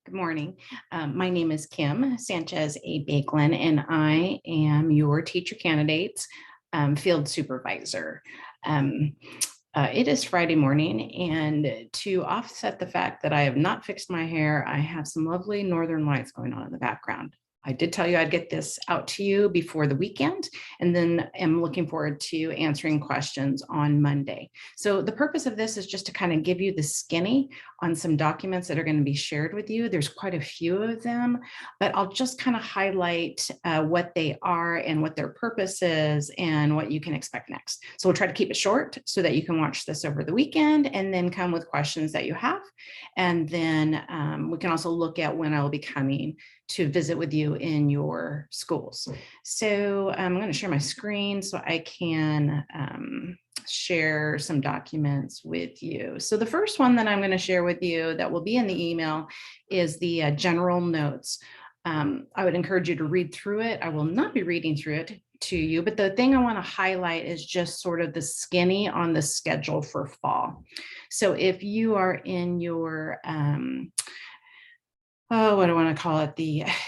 Good morning. My name is Kim Sanchez A. Bagelin, and I am your teacher candidates field supervisor. Um, it is Friday morning, and to offset the fact that I have not fixed my hair, I have some lovely northern lights going on in the background. I did tell you I'd get this out to you before the weekend, and then am looking forward to answering questions on Monday. So the purpose of this is just to kind of give you the skinny on some documents that are going to be shared with you. There's quite a few of them, but I'll just kind of highlight what they are and what their purpose is and what you can expect next. So we'll try to keep it short so that you can watch this over the weekend and then come with questions that you have. And then we can also look at when I will be coming to visit with you in your schools. So I'm going to share my screen so I can share some documents with you. So the first one that I'm going to share with you that will be in the email is the general notes. I would encourage you to read through it. I will not be reading through it to you, but the thing I want to highlight is just sort of the skinny on the schedule for fall. So if you are in your what do I want to call it,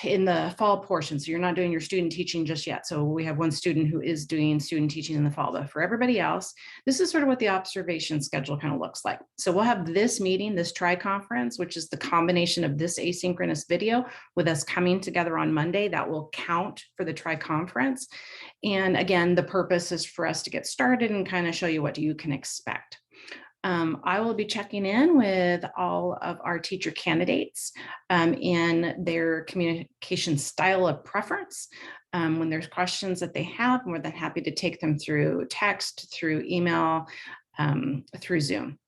in the fall portion. So you're not doing your student teaching just yet. So we have one student who is doing student teaching in the fall, but for everybody else, this is sort of what the observation schedule kind of looks like. So we'll have this meeting, this TriConference, which is the combination of this asynchronous video with us coming together on Monday. That will count for the TriConference. And again, the purpose is for us to get started and kind of show you what you can expect. I will be checking in with all of our teacher candidates in their communication style of preference. When there's questions that they have, I'm more than happy to take them through text, through email, through Zoom.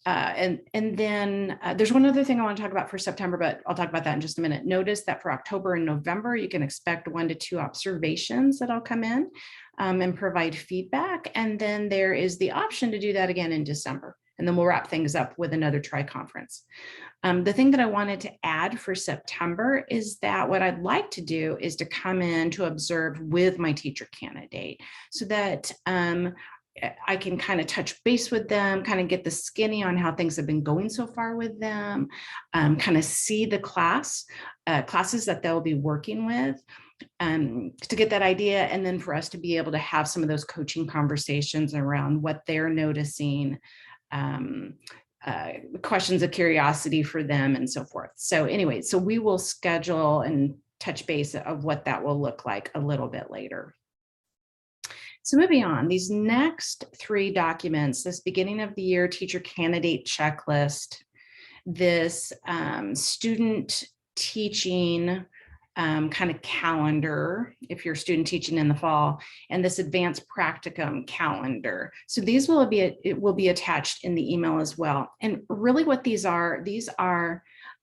And then there's one other thing I want to talk about for September, but I'll talk about that in just a minute. Notice that for October and November, you can expect 1 to 2 observations that I'll come in and provide feedback. And then there is the option to do that again in December. And then we'll wrap things up with another TriConference. The thing that I wanted to add for September is that what I'd like to do is to come in to observe with my teacher candidate so that I can kind of touch base with them, kind of get the skinny on how things have been going so far with them, kind of see the classes that they'll be working with to get that idea. And then for us to be able to have some of those coaching conversations around what they're noticing, questions of curiosity for them and so forth. So anyway, so we will schedule and touch base of what that will look like a little bit later. So moving on, these next 3 documents, this beginning of the year teacher candidate checklist, this student teaching kind of calendar, if you're student teaching in the fall, and this advanced practicum calendar. So these will be attached in the email as well. And really what these are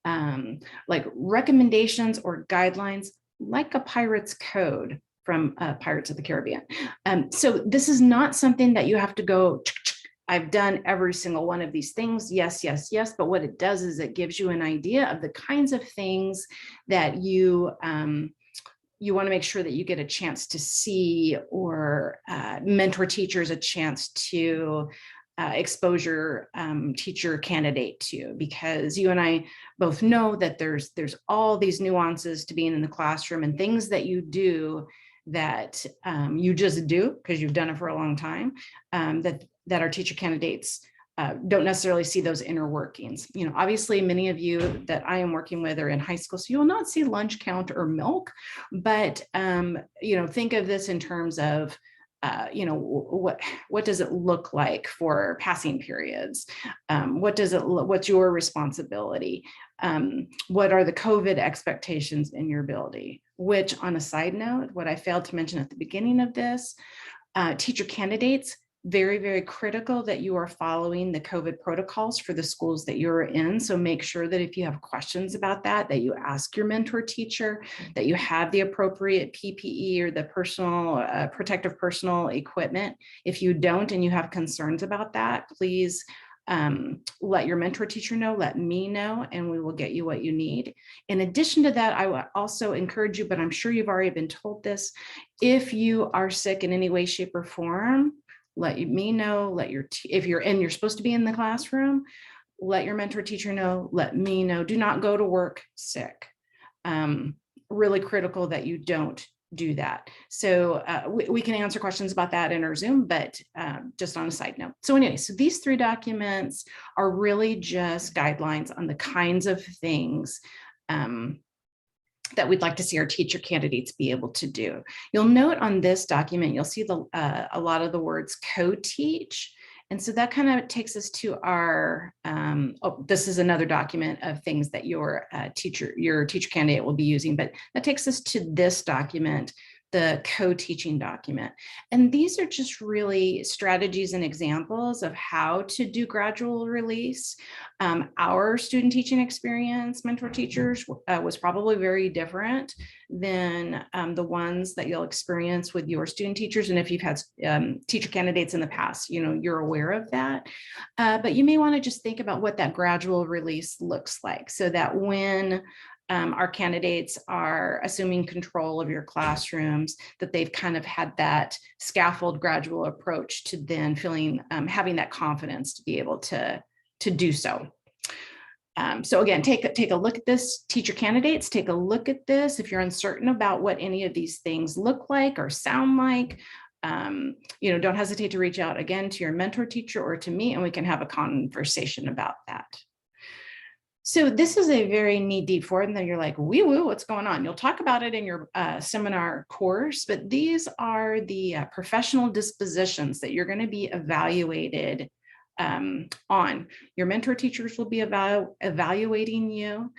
like recommendations or guidelines, like a pirate's code from Pirates of the Caribbean. So this is not something that you have to go, I've done every single one of these things. Yes, yes, yes. But what it does is it gives you an idea of the kinds of things that you want to make sure that you get a chance to see or mentor teachers a chance to expose your teacher candidate to, because you and I both know that there's all these nuances to being in the classroom and things that you do that you just do because you've done it for a long time, that our teacher candidates don't necessarily see those inner workings. You know, obviously many of you that I am working with are in high school, so you will not see lunch count or milk, but you know, think of this in terms of you know, what does it look like for passing periods? What's your responsibility? What are the COVID expectations in your building? Which, on a side note, what I failed to mention at the beginning of this, teacher candidates, very, very critical that you are following the COVID protocols for the schools that you're in. So make sure that if you have questions about that, that you ask your mentor teacher, that you have the appropriate PPE or the personal protective personal equipment. If you don't and you have concerns about that, please let your mentor teacher know, let me know, and we will get you what you need. In addition to that, I will also encourage you, but I'm sure you've already been told this, if you are sick in any way, shape, or form, let me know, if you're supposed to be in the classroom, let your mentor teacher know, let me know. Do not go to work sick. Really critical that you don't do that. So we can answer questions about that in our Zoom, but just on a side note. So anyway, so these 3 documents are really just guidelines on the kinds of things that we'd like to see our teacher candidates be able to do. You'll note on this document, you'll see a lot of the words co-teach. And so that kind of takes us to our, this is another document of things that your teacher candidate will be using, but that takes us to this document, the co-teaching document. And these are just really strategies and examples of how to do gradual release. Our student teaching experience, mentor teachers, was probably very different than the ones that you'll experience with your student teachers. And if you've had teacher candidates in the past, you're aware of that. But you may want to just think about what that gradual release looks like, so that when our candidates are assuming control of your classrooms, that they've kind of had that scaffold gradual approach to then feeling, having that confidence to be able to do so. So again, take a look at this. Teacher candidates, take a look at this. If you're uncertain about what any of these things look like or sound like, don't hesitate to reach out again to your mentor teacher or to me, and we can have a conversation about that. So this is a very knee-deep form that you're like, wee woo, what's going on? You'll talk about it in your seminar course, but these are the professional dispositions that you're going to be evaluated on. Your mentor teachers will be evaluating you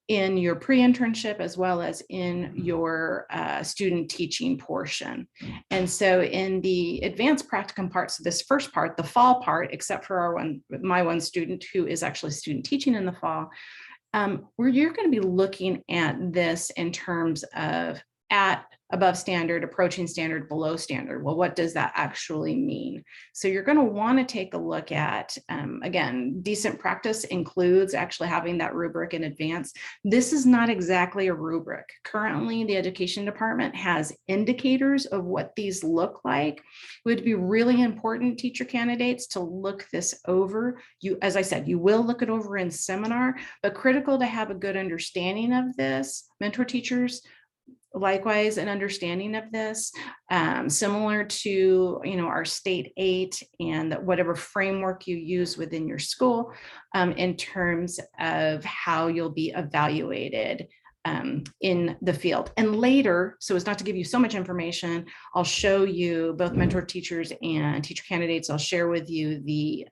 in your pre-internship as well as in your student teaching portion. And so in the advanced practicum parts of this first part, the fall part, except for my one student who is actually student teaching in the fall, where you're going to be looking at this in terms of at, above standard, approaching standard, below standard. Well, what does that actually mean? So you're going to want to take a look at, again, decent practice includes actually having that rubric in advance. This is not exactly a rubric. Currently, the education department has indicators of what these look like. It would be really important, teacher candidates, to look this over. As I said, you will look it over in seminar, but critical to have a good understanding of this. Mentor teachers, likewise, an understanding of this, similar to our state 8 and whatever framework you use within your school in terms of how you'll be evaluated in the field. And later, so as not to give you so much information, I'll show you both mentor teachers and teacher candidates. I'll share with you the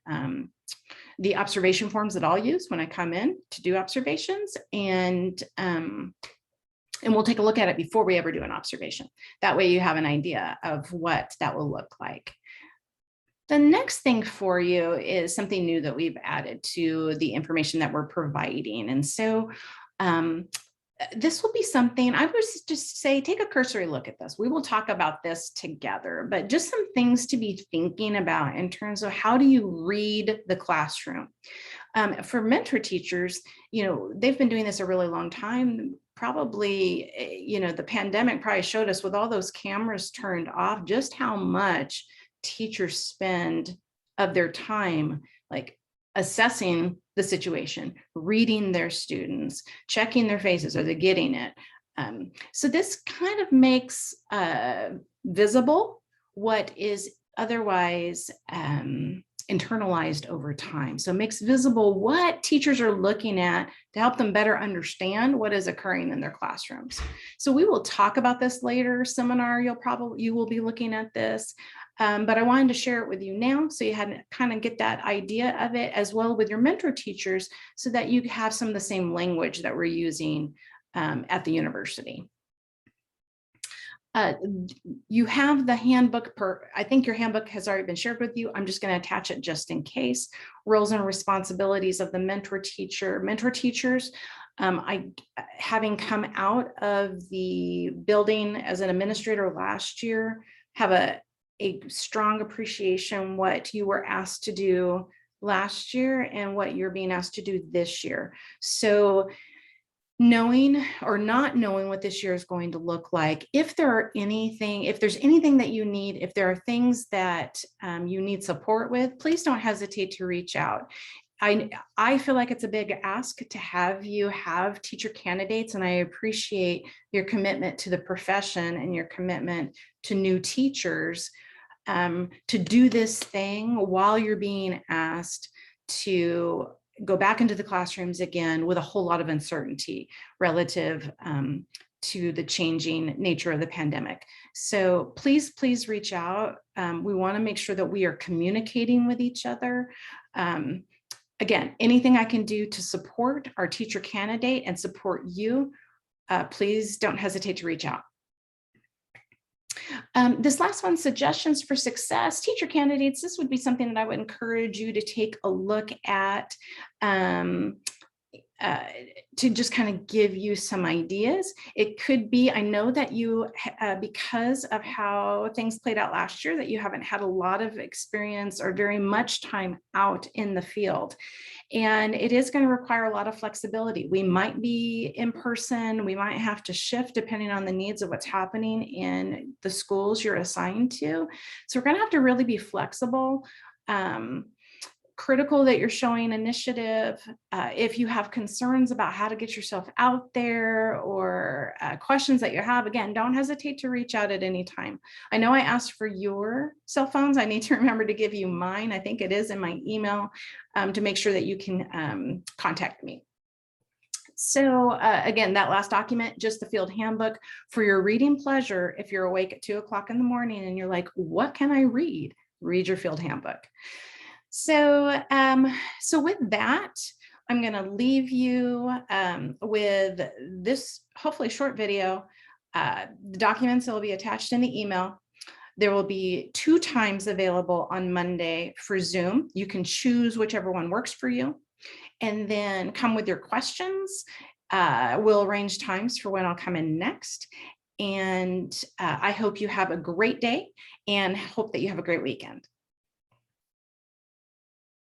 observation forms that I'll use when I come in to do observations, and we'll take a look at it before we ever do an observation. That way you have an idea of what that will look like. The next thing for you is something new that we've added to the information that we're providing. And so this will be something, I would just say, take a cursory look at this. We will talk about this together, but just some things to be thinking about in terms of how do you read the classroom. For mentor teachers, they've been doing this a really long time. Probably, the pandemic probably showed us, with all those cameras turned off, just how much teachers spend of their time like assessing the situation, reading their students, checking their faces, are they getting it? So this kind of makes visible what is otherwise internalized over time. So it makes visible what teachers are looking at to help them better understand what is occurring in their classrooms. So we will talk about this later. Seminar, you will be looking at this, but I wanted to share it with you now so you had kind of get that idea of it, as well with your mentor teachers, so that you have some of the same language that we're using at the university. You have the handbook I think your handbook has already been shared with you. I'm just going to attach it just in case. Roles and responsibilities of the mentor teachers. Having come out of the building as an administrator last year, have a strong appreciation what you were asked to do last year and what you're being asked to do this year. So knowing or not knowing what this year is going to look like. If there's anything that you need, if there are things that you need support with, please don't hesitate to reach out. I feel like it's a big ask to have you have teacher candidates, and I appreciate your commitment to the profession and your commitment to new teachers to do this thing while you're being asked to go back into the classrooms again with a whole lot of uncertainty relative to the changing nature of the pandemic. So please, please reach out. We want to make sure that we are communicating with each other. Again, anything I can do to support our teacher candidate and support you, please don't hesitate to reach out. This last one, suggestions for success, teacher candidates. This would be something that I would encourage you to take a look at to just kind of give you some ideas. It could be, I know that you, because of how things played out last year, that you haven't had a lot of experience or very much time out in the field. And it is going to require a lot of flexibility. We might be in person, we might have to shift depending on the needs of what's happening in the schools you're assigned to. So we're going to have to really be flexible. Critical that you're showing initiative. If you have concerns about how to get yourself out there or questions that you have, again, don't hesitate to reach out at any time. I know I asked for your cell phones. I need to remember to give you mine. I think it is in my email to make sure that you can contact me. So again, that last document, just the field handbook for your reading pleasure. If you're awake at 2 o'clock in the morning and you're like, what can I read? Read your field handbook. So, so with that, I'm going to leave you with this hopefully short video. The documents will be attached in the email. There will be 2 times available on Monday for Zoom. You can choose whichever one works for you, and then come with your questions. We'll arrange times for when I'll come in next. And I hope you have a great day and hope that you have a great weekend.